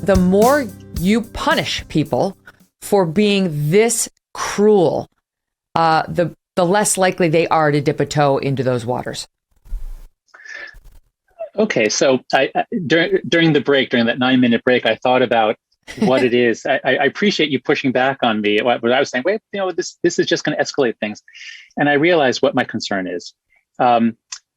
the more you punish people for being this cruel, the less likely they are to dip a toe into those waters. Okay, so during the break, during that 9-minute break, I thought about what it is. I appreciate you pushing back on me. What I was saying, wait, this is just going to escalate things. And I realized what my concern is.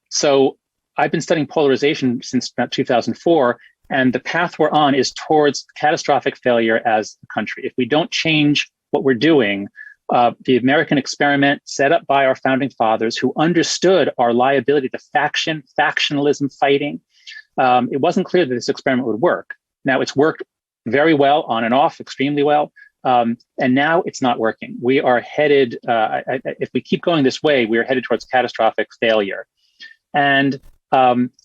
So I've been studying polarization since about 2004, and the path we're on is towards catastrophic failure as a country. If we don't change what we're doing, the American experiment set up by our founding fathers who understood our liability to factionalism fighting, it wasn't clear that this experiment would work. Now it's worked very well on and off, extremely well. And now it's not working. We are headed, if we keep going this way, we are headed towards catastrophic failure. And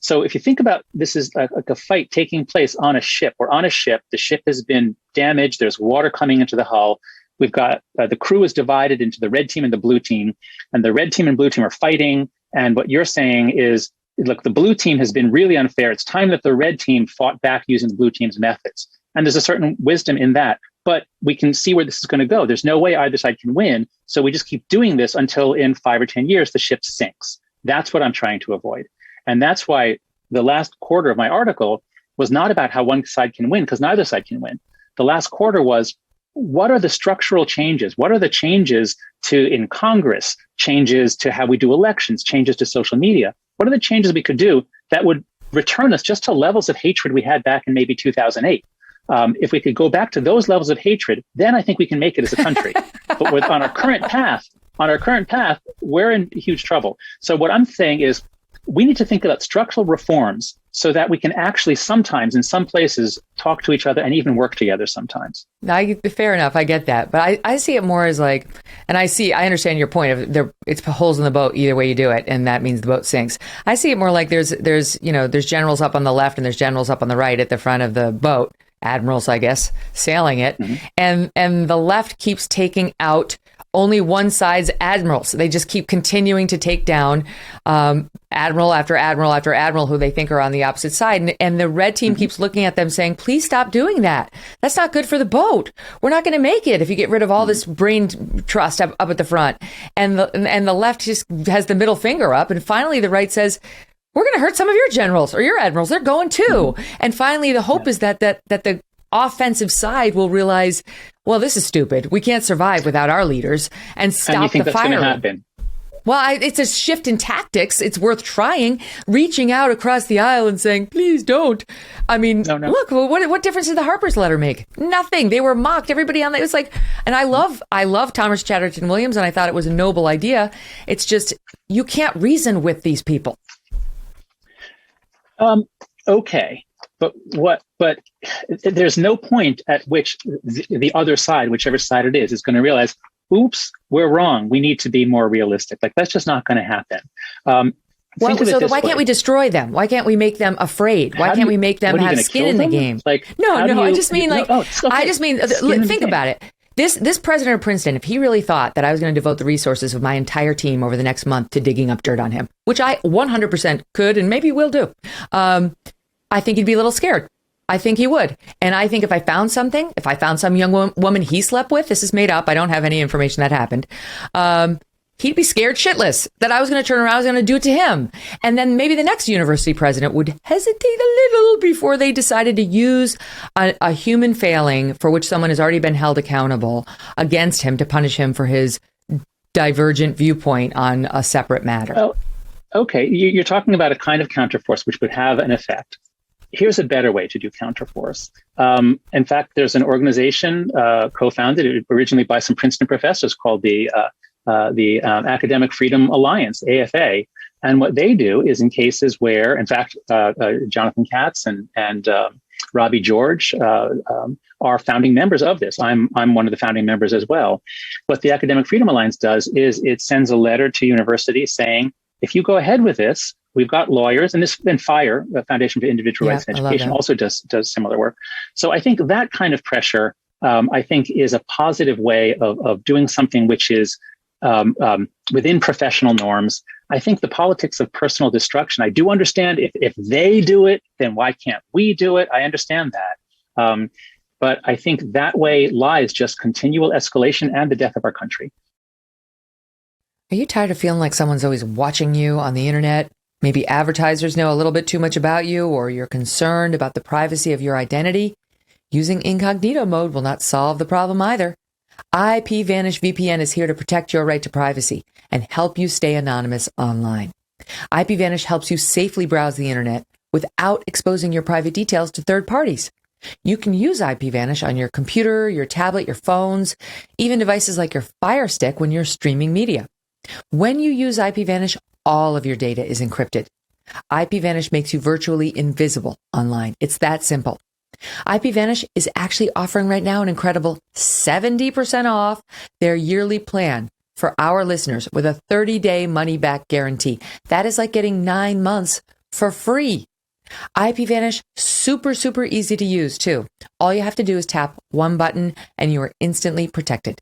so if you think about this is like a fight taking place on a ship. We're on a ship. The ship has been damaged. There's water coming into the hull. We've got the crew is divided into the red team and the blue team. And the red team and blue team are fighting. And what you're saying is, look, the blue team has been really unfair. It's time that the red team fought back using the blue team's methods. And there's a certain wisdom in that. But we can see where this is going to go. There's no way either side can win. So we just keep doing this until in 5 or 10 years, the ship sinks. That's what I'm trying to avoid. And that's why the last quarter of my article was not about how one side can win, because neither side can win. The last quarter was, what are the structural changes? What are the changes in Congress, changes to how we do elections, changes to social media? What are the changes we could do that would return us just to levels of hatred we had back in maybe 2008? If we could go back to those levels of hatred, then I think we can make it as a country. But on our current path, we're in huge trouble. So what I'm saying is, we need to think about structural reforms so that we can actually sometimes, in some places, talk to each other and even work together sometimes. Fair enough. I get that. But I see it more as like, and I understand your point of it's holes in the boat either way you do it, and that means the boat sinks. I see it more like there's generals up on the left and there's generals up on the right at the front of the boat, admirals, I guess, sailing it. Mm-hmm. And the left keeps taking out only one side's admirals. They just keep continuing to take down admiral after admiral after admiral who they think are on the opposite side. And the red team keeps looking at them saying, please stop doing that. That's not good for the boat. We're not going to make it if you get rid of all this brain trust up at the front. And the left just has the middle finger up. And finally, the right says, we're going to hurt some of your generals or your admirals. They're going too. And finally, the hope is that the offensive side will realize, well, this is stupid. We can't survive without our leaders, and stop the firing. And you think that's going to happen? Well, it's a shift in tactics. It's worth trying, reaching out across the aisle and saying, please don't. I mean, no. Look, what difference did the Harper's letter make? Nothing. They were mocked. Everybody on it was like, and I love Thomas Chatterton Williams, and I thought it was a noble idea. It's just, you can't reason with these people. Okay. But there's no point at which the other side, whichever side it is going to realize, oops, we're wrong. We need to be more realistic. Like, that's just not going to happen. Why can't we destroy them? Why can't we make them afraid? Why can't we make them have skin in the game? Think about it. This president of Princeton, if he really thought that I was going to devote the resources of my entire team over the next month to digging up dirt on him, which I 100% could and maybe will do, I think he'd be a little scared. I think he would. And I think if I found some young woman he slept with, this is made up, I don't have any information that happened, he'd be scared shitless that I was going to turn around, I was going to do it to him. And then maybe the next university president would hesitate a little before they decided to use a human failing for which someone has already been held accountable against him to punish him for his divergent viewpoint on a separate matter. Oh, okay. You're talking about a kind of counterforce which would have an effect. Here's a better way to do counterforce. In fact, there's an organization co-founded originally by some Princeton professors called the Academic Freedom Alliance, AFA. And what they do is in cases where, in fact, Jonathan Katz and Robbie George are founding members of this. I'm one of the founding members as well. What the Academic Freedom Alliance does is it sends a letter to universities saying, if you go ahead with this, we've got lawyers, and FIRE, the Foundation for Individual Rights and Education, also does similar work. So I think that kind of pressure, I think, is a positive way of doing something which is within professional norms. I think the politics of personal destruction, I do understand if they do it, then why can't we do it? I understand that. But I think that way lies just continual escalation and the death of our country. Are you tired of feeling like someone's always watching you on the internet? Maybe advertisers know a little bit too much about you, or you're concerned about the privacy of your identity? Using incognito mode will not solve the problem either. IPVanish VPN is here to protect your right to privacy and help you stay anonymous online. IPVanish helps you safely browse the internet without exposing your private details to third parties. You can use IPVanish on your computer, your tablet, your phones, even devices like your Fire Stick when you're streaming media. When you use IPVanish, all of your data is encrypted. IPVanish makes you virtually invisible online. It's that simple. IPVanish is actually offering right now an incredible 70% off their yearly plan for our listeners with a 30-day money-back guarantee. That is like getting 9 months for free. IPVanish, super, super easy to use too. All you have to do is tap one button and you are instantly protected.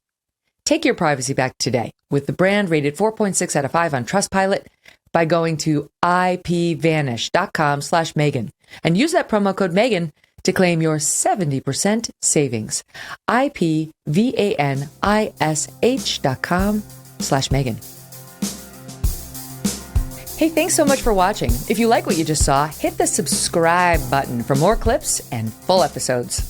Take your privacy back today with the brand rated 4.6 out of 5 on Trustpilot by going to ipvanish.com/Megyn and use that promo code Megyn to claim your 70% savings. ipvanish.com/Megyn. Hey, thanks so much for watching. If you like what you just saw, hit the subscribe button for more clips and full episodes.